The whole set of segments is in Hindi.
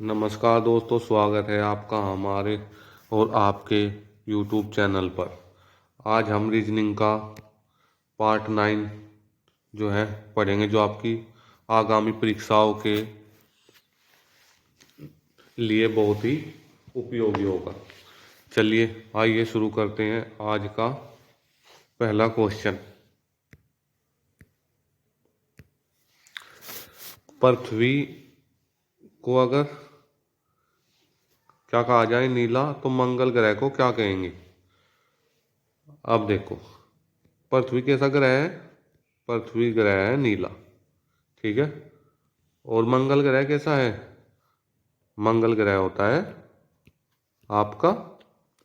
नमस्कार दोस्तों, स्वागत है आपका हमारे और आपके YouTube चैनल पर। आज हम रीजनिंग का पार्ट 9 जो है पढ़ेंगे, जो आपकी आगामी परीक्षाओं के लिए बहुत ही उपयोगी होगा। चलिए आइए शुरू करते हैं आज का पहला क्वेश्चन। पृथ्वी को अगर क्या कहा जाए नीला, तो मंगल ग्रह को क्या कहेंगे? अब देखो, पृथ्वी कैसा ग्रह है? पृथ्वी ग्रह है नीला, ठीक है। और मंगल ग्रह कैसा है? मंगल ग्रह होता है आपका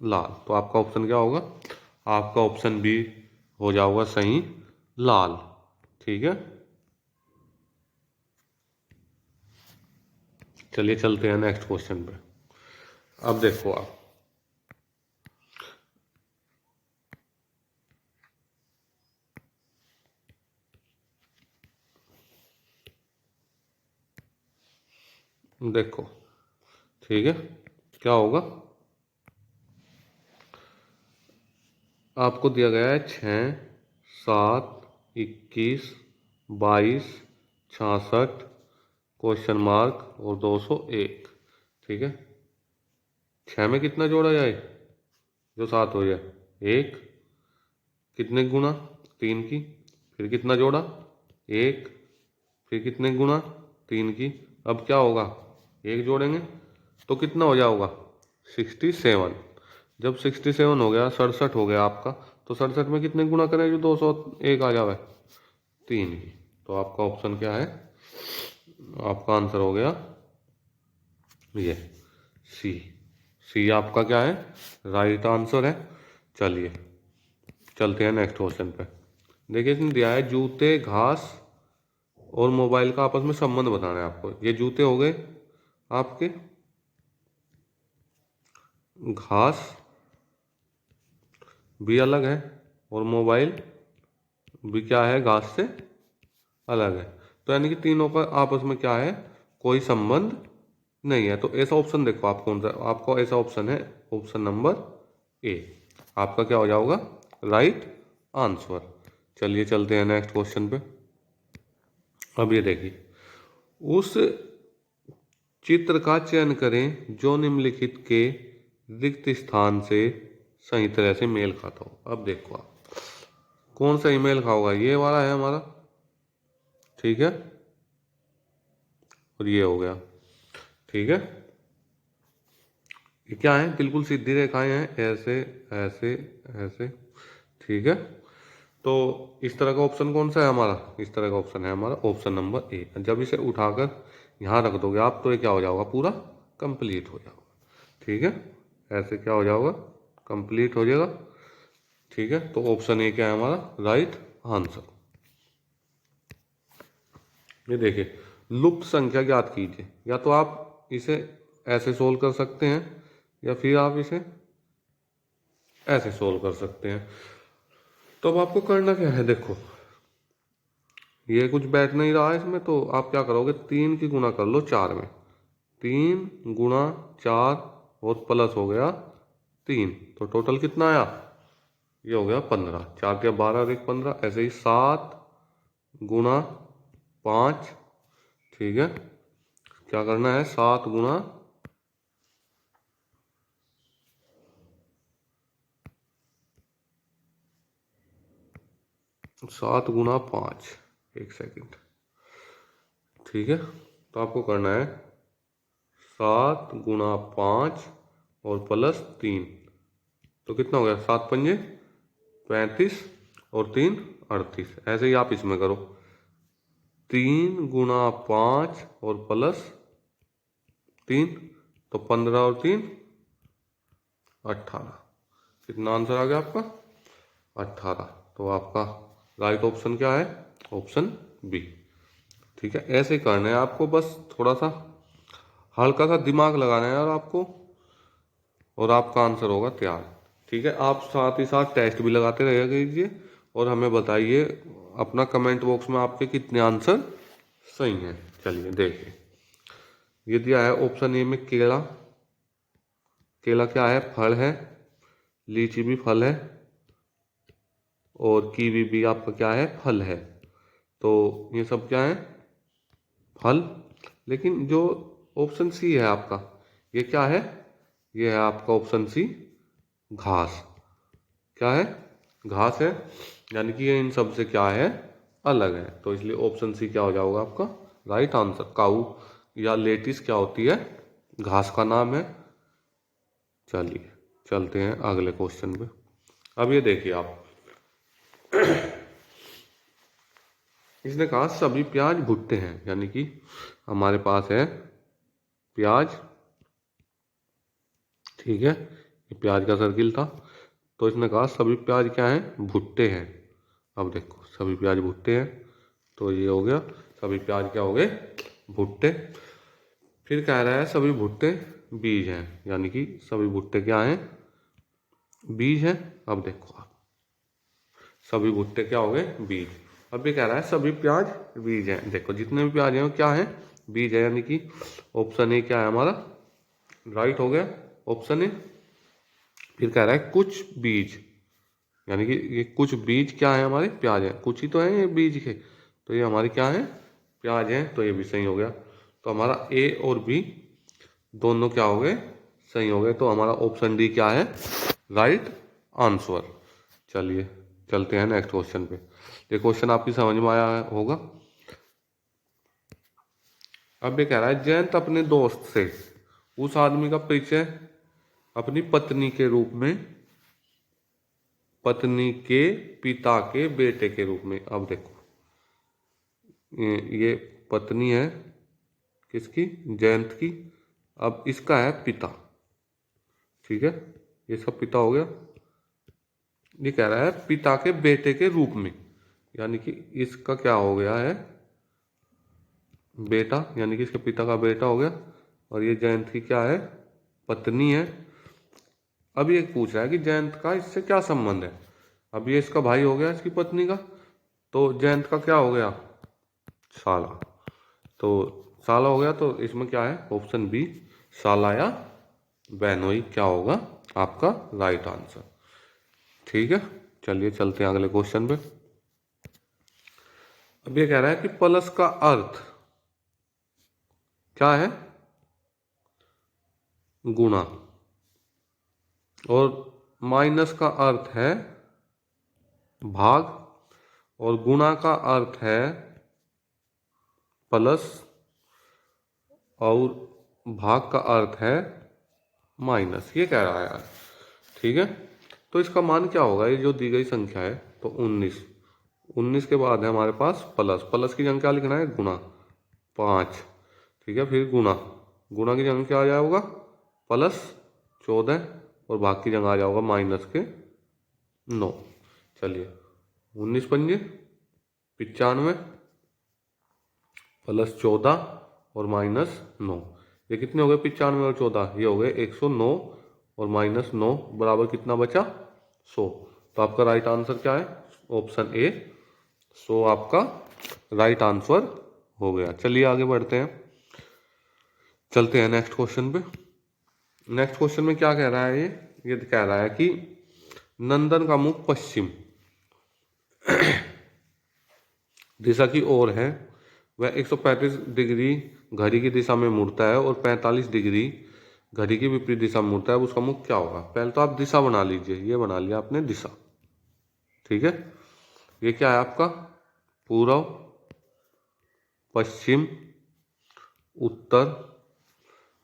लाल। तो आपका ऑप्शन क्या होगा? आपका ऑप्शन बी हो जाएगा सही, लाल, ठीक है। चलिए चलते हैं नेक्स्ट क्वेश्चन पे। अब देखो आप, देखो, ठीक है, क्या होगा? आपको दिया गया है 6, 7, 21, 22, 66, क्वेश्चन मार्क और 201, ठीक है। 6 में कितना जोड़ा जाए जो 7 हो जाए? 1, कितने गुना? 3 की, फिर कितना जोड़ा? 1, फिर कितने गुना? 3 की। अब क्या होगा? 1 जोड़ेंगे तो कितना हो जाएगा? 67। जब 67 हो गया, 67 हो गया आपका, तो 67 में कितने गुना करें जो 201 आ जावे? 3 की। तो आपका ऑप्शन क्या है? आपका आंसर हो गया ये सी। सी आपका क्या है? राइट आंसर है। चलिए चलते हैं नेक्स्ट क्वेश्चन पे। देखिए, इसने दिया है जूते, घास और मोबाइल का आपस में संबंध बताना है आपको। ये जूते हो गए आपके, घास भी अलग है और मोबाइल भी क्या है, घास से अलग है। तो यानी कि तीनों का आपस में क्या है, कोई संबंध नहीं है। तो ऐसा ऑप्शन देखो आप कौन सा, आपको ऐसा ऑप्शन है ऑप्शन नंबर ए। आपका क्या हो जाएगा? Right answer. चलिए चलते हैं नेक्स्ट क्वेश्चन पे। अब ये देखिए, उस चित्र का चयन करें जो निम्नलिखित के रिक्त स्थान से सही तरह से मेल खाता हो। अब देखो आप, कौन सा ईमेल खाओगा? ये वाला है हमारा, ठीक है, और ये हो गया, ठीक है। ये क्या है? बिल्कुल सीधी रेखाएं हैं, ऐसे ऐसे ऐसे, ठीक है। तो इस तरह का ऑप्शन कौन सा है हमारा? इस तरह का ऑप्शन है हमारा ऑप्शन नंबर ए। जब इसे उठाकर यहाँ रख दोगे आप, तो ये क्या हो जाएगा? पूरा कंप्लीट हो जाएगा, ठीक है। ऐसे क्या हो जाएगा? कंप्लीट हो जाएगा, ठीक है। तो ऑप्शन ए क्या है हमारा? Right answer. ये देखिए, लुप्त संख्या ज्ञात कीजिए। या तो आप इसे ऐसे सोल्व कर सकते हैं, या फिर आप इसे ऐसे सोल्व कर सकते हैं। तो अब आपको करना क्या है? देखो, ये कुछ बैठ नहीं रहा है इसमें, तो आप क्या करोगे? 3 की गुना कर लो 4 में। 3 गुना 4 और प्लस हो गया 3, तो टोटल कितना आया? ये हो गया 15। 4 के 12 और 1 15। ऐसे ही 7 गुना 5, ठीक है। क्या करना है? 7 गुना 5, एक सेकंड, ठीक है। तो आपको करना है 7 गुना 5 और प्लस 3, तो कितना हो गया? 7 पंजे 35 और 3 38। ऐसे ही आप इसमें करो, 3 गुना 5 और प्लस 3, तो 15 और 3 18। कितना आंसर आ गया आपका? 18। तो आपका राइट ऑप्शन क्या है? ऑप्शन बी, ठीक है। ऐसे ही करना है आपको, बस थोड़ा सा हल्का सा दिमाग लगाना है और आपको, और आपका आंसर होगा तैयार, ठीक है। आप साथ ही साथ टेस्ट भी लगाते रह कीजिए और हमें बताइए अपना कमेंट बॉक्स में आपके कितने आंसर सही हैं। चलिए देखिए, ये दिया है ऑप्शन ए में केला। केला क्या है? फल है। लीची भी फल है और कीवी भी आपका क्या है? फल है। तो ये सब क्या है? फल। लेकिन जो ऑप्शन सी है आपका, ये क्या है? ये है आपका ऑप्शन सी घास। क्या है? घास है। यानी कि ये इन सब से क्या है? अलग है। तो इसलिए ऑप्शन सी क्या हो जाएगा आपका राइट आंसर। काऊ या लेटिस क्या होती है? घास का नाम है। चलिए चलते हैं अगले क्वेश्चन पे। अब ये देखिए आप, इसने कहा सभी प्याज भुट्टे हैं। यानी कि हमारे पास है प्याज, ठीक है, ये प्याज का सर्किल था। तो इसने कहा सभी प्याज क्या हैं? भुट्टे हैं। अब देखो सभी प्याज भुट्टे हैं, तो ये हो गया सभी प्याज क्या हो गए? भुट्टे। फिर कह रहा है सभी भुट्टे बीज हैं। यानी कि सभी भुट्टे क्या हैं? बीज हैं। अब देखो आप, सभी भुट्टे क्या हो गए? बीज। अब ये कह रहा है सभी प्याज बीज हैं। देखो जितने भी प्याज हैं वो क्या है? बीज है। यानी कि ऑप्शन ए क्या है हमारा राइट हो गया, ऑप्शन ए। फिर कह रहा है कुछ बीज, यानी कि ये कुछ बीज क्या है? हमारे प्याज है। कुछ ही तो है ये बीज के, तो ये हमारे क्या है? प्याज है। तो ये भी सही हो गया। तो हमारा ए और बी दोनों क्या हो गए? सही हो गए। तो हमारा ऑप्शन डी क्या है? Right answer. चलिए चलते हैं नेक्स्ट क्वेश्चन पे। ये क्वेश्चन आपकी समझ में आया होगा। अब ये कह रहा है जयंत अपने दोस्त से उस आदमी का परिचय अपनी पत्नी के रूप में, पत्नी के पिता के बेटे के रूप में। अब देखो ये पत्नी है किसकी? जयंत की। अब इसका है पिता, ठीक है, ये सब पिता हो गया। ये कह रहा है पिता के बेटे के रूप में, यानी कि इसका क्या हो गया है? बेटा, यानी कि इसके पिता का बेटा हो गया। और ये जयंत की क्या है? पत्नी है। अब ये पूछ रहा है कि जयंत का इससे क्या संबंध है। अब ये इसका भाई हो गया इसकी पत्नी का, तो जयंत का क्या हो गया? साला। तो साला हो गया। तो इसमें क्या है? ऑप्शन बी साला या बहनोई क्या होगा आपका राइट आंसर। ठीक है, चलिए चलते हैं अगले क्वेश्चन पे। अब ये कह रहा है कि प्लस का अर्थ क्या है? गुणा। और माइनस का अर्थ है भाग। और गुणा का अर्थ है प्लस। और भाग का अर्थ है माइनस। ये कह रहा है यार, ठीक है। तो इसका मान क्या होगा? ये जो दी गई संख्या है तो 19, 19 के बाद है हमारे पास प्लस। प्लस की जगह क्या लिखना है? गुणा 5, ठीक है। फिर गुणा, गुणा की जगह क्या आ जाएगा? प्लस 14। और भाग की जगह आ जाएगा माइनस के 9। चलिए 19 पंजे 95 प्लस 14 और माइनस 9, ये कितने हो गए? 95 और 14 ये हो गए 109। और माइनस 9 बराबर कितना बचा? 100। तो आपका राइट आंसर क्या है? ऑप्शन ए 100 आपका राइट आंसर हो गया। चलिए आगे बढ़ते हैं, चलते हैं नेक्स्ट क्वेश्चन पे। नेक्स्ट क्वेश्चन में क्या कह रहा है? ये कह रहा है कि नंदन का मुख पश्चिम दिशा की ओर है, वह 135 डिग्री घड़ी की दिशा में मुड़ता है और 45 डिग्री घड़ी की विपरीत दिशा में मुड़ता है। उसका मुख क्या होगा? पहले तो आप दिशा बना लीजिए। ये बना लिया आपने दिशा, ठीक है। ये क्या है आपका? पूर्व, पश्चिम, उत्तर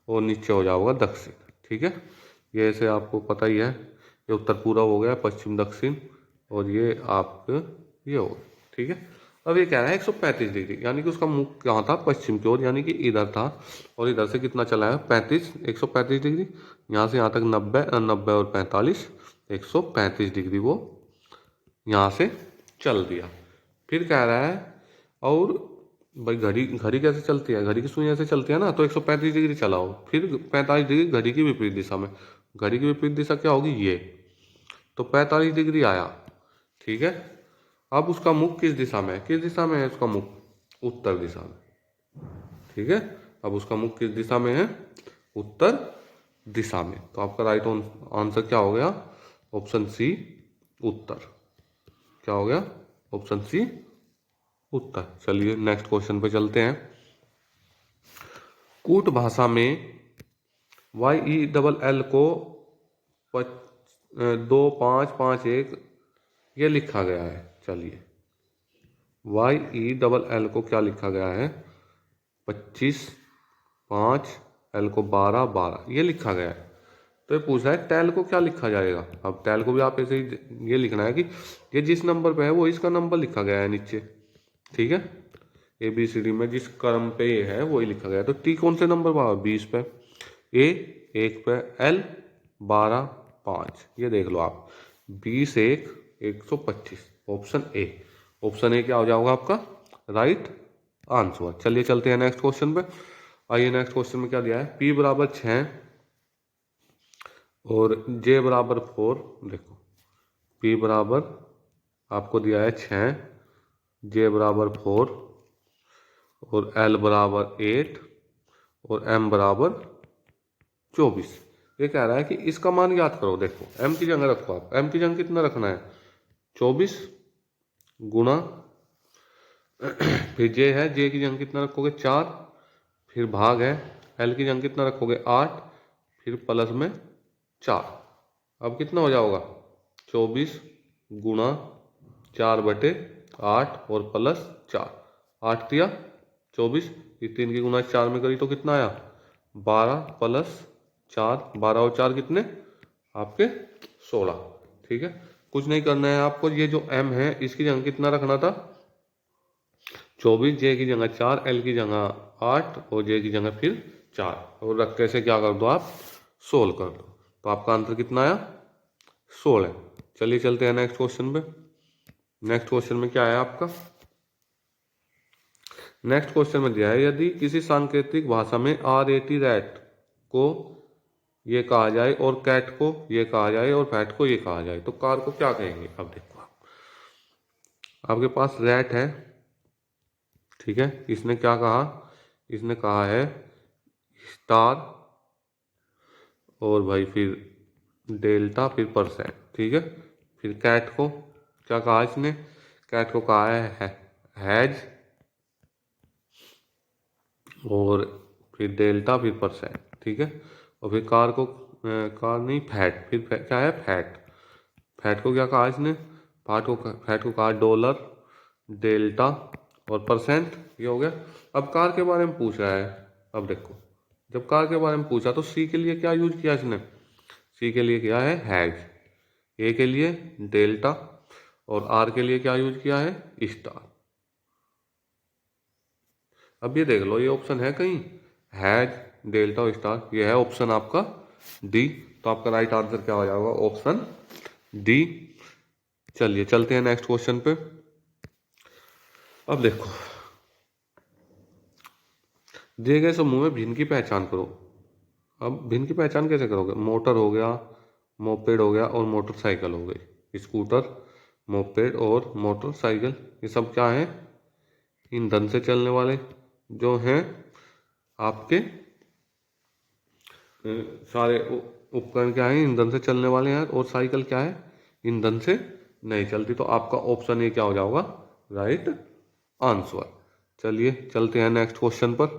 और नीचे हो जाएगा दक्षिण, ठीक है। ये ऐसे आपको पता ही है, ये उत्तर पूर्व हो गया, पश्चिम दक्षिण, और ये आपका ये हो गया, ठीक है। अब ये कह रहा है 135 डिग्री, यानी कि उसका मुख कहाँ था? पश्चिम की ओर, यानी कि इधर था। और इधर से कितना चला है? 35, 135 डिग्री। यहाँ से यहाँ तक 90, 90 और 45, 135 डिग्री वो यहाँ से चल दिया। फिर कह रहा है और भाई घड़ी, घड़ी कैसे चलती है? घड़ी की सुई ऐसे चलती है ना, तो 135 डिग्री चलाओ। फिर 45 डिग्री घड़ी की विपरीत दिशा में। घड़ी की विपरीत दिशा क्या होगी? ये। तो 45 डिग्री आया, ठीक है। अब उसका मुख किस दिशा में है? किस दिशा में है उसका मुख? उत्तर दिशा में, ठीक है। अब उसका मुख किस दिशा में है? उत्तर दिशा में। तो आपका राइट आंसर क्या हो गया? ऑप्शन सी उत्तर। क्या हो गया? ऑप्शन सी उत्तर। चलिए नेक्स्ट क्वेश्चन पे चलते हैं। कूट भाषा में YELL को 2551 ये लिखा गया है। चलिए YELL को क्या लिखा गया है? 25, 5, L को 12, 12 ये लिखा गया है। तो ये पूछ रहा है टेल को क्या लिखा जाएगा। अब टेल को भी आप ऐसे ही ये लिखना है कि ये जिस नंबर पे है वो इसका नंबर लिखा गया है नीचे, ठीक है। ABCD में जिस क्रम पे ये है वही लिखा गया है। तो T कौन से नंबर पर? 20 पे, A 1 पे, L 12, 5 ये देख लो आप। 20, 1, 125 ऑप्शन ए। ऑप्शन ए क्या हो जाएगा आपका? Right answer. चलिए चलते हैं नेक्स्ट क्वेश्चन पे। आइए नेक्स्ट क्वेश्चन में क्या दिया है? P बराबर 6 और J बराबर 4। देखो P बराबर आपको दिया है 6, J बराबर 4 और L बराबर 8 और M बराबर 24। ये कह रहा है कि इसका मान याद करो। देखो M की जगह रखो आप। M की जगह कितना रखना है? 24 गुणा फिर J है, J की जगह कितना रखोगे? 4, फिर भाग है, L की जगह कितना रखोगे? 8, फिर प्लस में 4। अब कितना हो जाएगा? 24 गुणा 4/8 और प्लस 4। 8 दिया 24, ये 3 की गुना 4 में करी तो कितना आया? 12 प्लस 4, 12 और 4 कितने? आपके 16। ठीक है, कुछ नहीं करना है आपको। ये जो M है इसकी जगह कितना रखना था? 24, J की जगह 4, L की जगह 8 और J की जगह फिर 4 और रख के से क्या कर दो आप? सोल्व कर दो। तो आपका आंसर कितना आया? 16। चलिए चलते हैं नेक्स्ट क्वेश्चन पे। नेक्स्ट क्वेश्चन में क्या है आपका? नेक्स्ट क्वेश्चन में दिया है यदि किसी सांकेतिक भाषा में RAT रैट को ये कहा जाए और कैट को ये कहा जाए और फैट को ये कहा जाए तो कार को क्या कहेंगे? अब देखो आपके पास रैट है, ठीक है। इसने क्या कहा? इसने कहा है स्टार और भाई फिर डेल्टा फिर परसेंट, ठीक है। फिर कैट को क्या कहा इसने? कैट को कहा है हैज और फिर डेल्टा फिर परसेंट, ठीक है। और फिर कार को कार नहीं फैट, फिर क्या है? फैट। फैट को क्या कहा इसने? फैट को कहा डॉलर, डेल्टा और परसेंट। ये हो गया। अब कार के बारे में पूछ रहा है। अब देखो जब कार के बारे में पूछा तो सी के लिए क्या यूज किया इसने? सी के लिए किया है हैज, ए के लिए डेल्टा और आर के लिए क्या यूज किया है? स्टार। अब ये देख लो ये ऑप्शन है कहीं हैज, डेल्टा और स्टार? ये है ऑप्शन आपका डी। तो आपका राइट आंसर क्या हो जाएगा? Option D. चलिए चलते हैं नेक्स्ट क्वेश्चन पे। अब देखो दिए गए समूह में भिन्न की पहचान करो। अब भिन्न की पहचान कैसे करोगे? मोटर हो गया, मोपेड हो गया और मोटरसाइकिल हो गई। स्कूटर, मोपेड और मोटरसाइकिल ये सब क्या है? ईंधन से चलने वाले जो हैं आपके सारे उपकरण क्या है? ईंधन से चलने वाले हैं। और साइकिल क्या है? ईंधन से नहीं चलती। तो आपका ऑप्शन ए क्या हो जाएगा? Right answer. चलिए चलते हैं नेक्स्ट क्वेश्चन पर।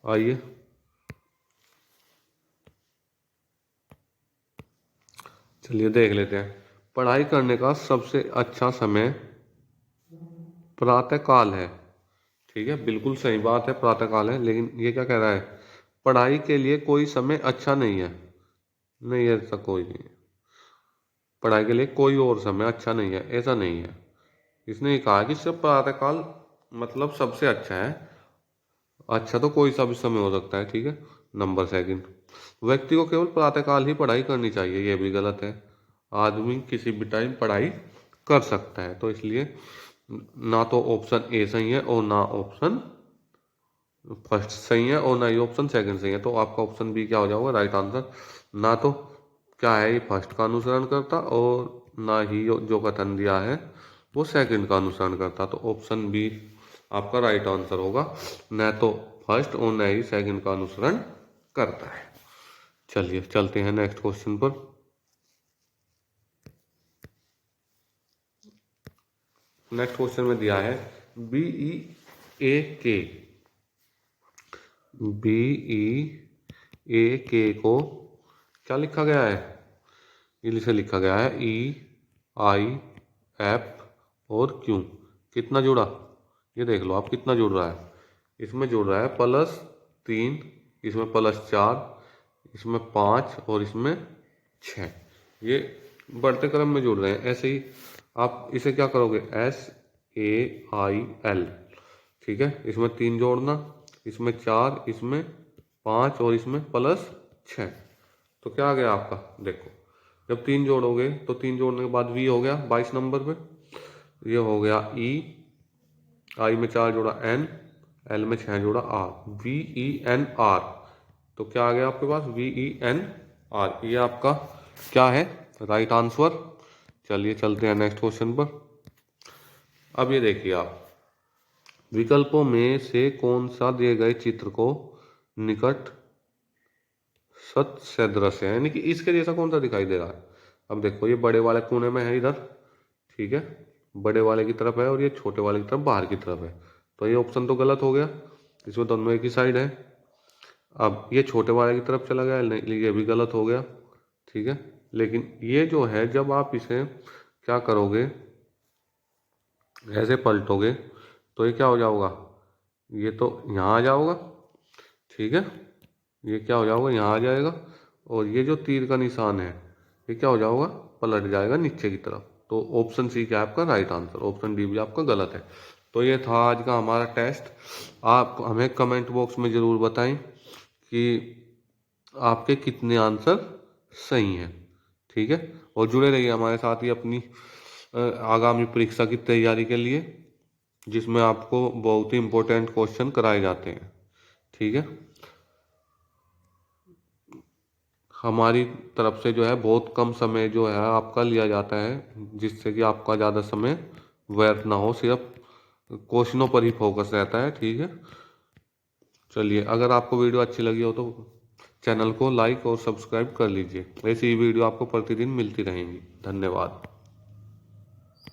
आइए चलिए देख लेते हैं। पढ़ाई करने का सबसे अच्छा समय प्रातःकाल है, ठीक है। बिल्कुल सही बात है, प्रातःकाल है। लेकिन ये क्या कह रहा है? पढ़ाई के लिए कोई समय अच्छा नहीं है। नहीं, ऐसा कोई नहीं है। पढ़ाई के लिए कोई और समय अच्छा नहीं है, ऐसा नहीं है। इसने ये कहा कि सिर्फ प्रातःकाल मतलब सबसे अच्छा है। अच्छा तो कोई सा भी समय हो सकता है, ठीक है। नंबर सेकंड, व्यक्ति को केवल प्रातःकाल ही पढ़ाई करनी चाहिए, ये भी गलत है। आदमी किसी भी टाइम पढ़ाई कर सकता है। तो इसलिए ना तो ऑप्शन ए सही है और ना ऑप्शन फर्स्ट सही है और ना ही ऑप्शन सेकंड सही है। तो आपका ऑप्शन बी क्या हो जाएगा? Right answer. ना तो क्या है ये फर्स्ट का अनुसरण करता और ना ही जो कथन दिया है वो सेकंड का अनुसरण करता। तो ऑप्शन बी आपका राइट आंसर होगा, न तो फर्स्ट और न ही सेकंड का अनुसरण करता है। चलिए चलते हैं नेक्स्ट क्वेश्चन पर। नेक्स्ट क्वेश्चन में दिया है BEAK। BEAK को क्या लिखा गया है? इसे लिखा गया है EIF और Q। कितना जुड़ा, ये देख लो आप कितना जुड़ रहा है। इसमें जुड़ रहा है +3, इसमें +4, इसमें 5 और इसमें 6। ये बढ़ते क्रम में जुड़ रहे हैं। ऐसे ही आप इसे क्या करोगे, SAIL, ठीक है। इसमें 3 जोड़ना, इसमें 4, इसमें 5 और इसमें +6। तो क्या आ गया आपका, देखो जब 3 जोड़ोगे तो 3 जोड़ने के बाद V हो गया 22 नंबर पे, ये हो गया E, I में 4 जोड़ा N, L में 6 जोड़ा R, VENR। तो क्या आ गया आपके पास, VENR। ये आपका क्या है, राइट आंसर। चलिए चलते हैं नेक्स्ट क्वेश्चन पर। अब ये देखिए आप, विकल्पों में से कौन सा दिए गए चित्र को निकट सदृश है, यानी कि इसके जैसा कौन सा दिखाई दे रहा है। अब देखो ये बड़े वाले कोने में है इधर, ठीक है, बड़े वाले की तरफ है और ये छोटे वाले की तरफ बाहर की तरफ है। तो ये ऑप्शन तो गलत हो गया, इसमें दोनों एक ही साइड है। अब ये छोटे वाले की तरफ चला गया, ये भी गलत हो गया, ठीक है। लेकिन ये जो है, जब आप इसे क्या करोगे, ऐसे पलटोगे तो ये क्या हो जाओगा, ये तो यहाँ आ जाओगा, ठीक है, ये क्या हो जाओगा, यहाँ आ जाएगा। और ये जो तीर का निशान है ये क्या हो जाओगा, पलट जाएगा नीचे की तरफ। तो ऑप्शन सी क्या है आपका राइट आंसर, ऑप्शन डी भी आपका गलत है। तो ये था आज का हमारा टेस्ट। आप हमें कमेंट बॉक्स में ज़रूर बताएं कि आपके कितने आंसर सही हैं, ठीक है। और जुड़े रहिए हमारे साथ ही अपनी आगामी परीक्षा की तैयारी के लिए, जिसमें आपको बहुत ही इम्पोर्टेंट क्वेश्चन कराए जाते हैं, ठीक है। हमारी तरफ से जो है बहुत कम समय जो है आपका लिया जाता है, जिससे कि आपका ज़्यादा समय व्यर्थ ना हो, सिर्फ क्वेश्चनों पर ही फोकस रहता है, ठीक है। चलिए, अगर आपको वीडियो अच्छी लगी हो तो चैनल को लाइक और सब्सक्राइब कर लीजिए। ऐसी ही वीडियो आपको प्रतिदिन मिलती रहेंगी। धन्यवाद।